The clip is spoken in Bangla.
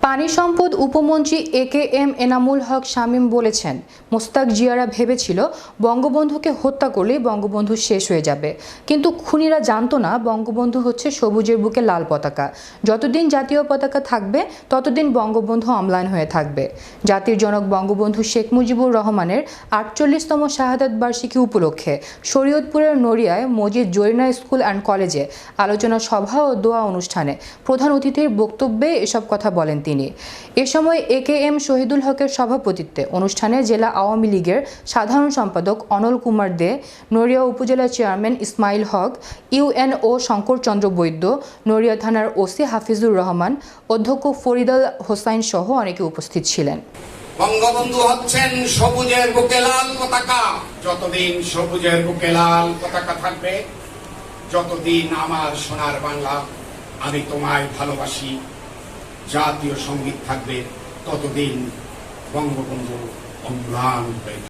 পানি সম্পদ উপমন্ত্রী একেএম এনামুল হক শামীম বলেছেন, মোস্তাক জিয়ারা ভেবেছিল বঙ্গবন্ধুকে হত্যা করলেই বঙ্গবন্ধু শেষ হয়ে যাবে, কিন্তু খুনিরা জানতো না বঙ্গবন্ধু হচ্ছে সবুজের বুকে লাল পতাকা। যতদিন জাতীয় পতাকা থাকবে ততদিন বঙ্গবন্ধু অম্লান হয়ে থাকবে। জাতির জনক বঙ্গবন্ধু শেখ মুজিবুর রহমানের ৪৮তম শাহাদাত বার্ষিকী উপলক্ষে শরীয়তপুরের নড়িয়ায় মজিদ জরিনা স্কুল অ্যান্ড কলেজে আলোচনা সভা ও দোয়া অনুষ্ঠানে প্রধান অতিথির বক্তব্যে এসব কথা বলেন তিনি। এ সময় একেএম শহীদুল হকের সভাপতিত্বে অনুষ্ঠানে জেলা আওয়ামী লীগের সাধারণ সম্পাদক অনল কুমার দে, নড়িয়া উপজেলা চেয়ারম্যান ইসমাইল হক, ইউএনও শঙ্কর চন্দ্র বৈদ্য, নড়িয়া থানার ওসি হাফিজুর রহমান, অধ্যক্ষ ফরিদাল হোসাইন সহ অনেকে উপস্থিত ছিলেন। বঙ্গবন্ধু হচ্ছেন সবুজের বুকে লাল পতাকা। যতদিন সবুজের বুকে লাল পতাকা থাকবে, যতদিন আমার সোনার বাংলা আমি তোমায় ভালোবাসি জাতীয় সঙ্গীত থাকবে, ততদিন বঙ্গবন্ধু অম্লান হয়ে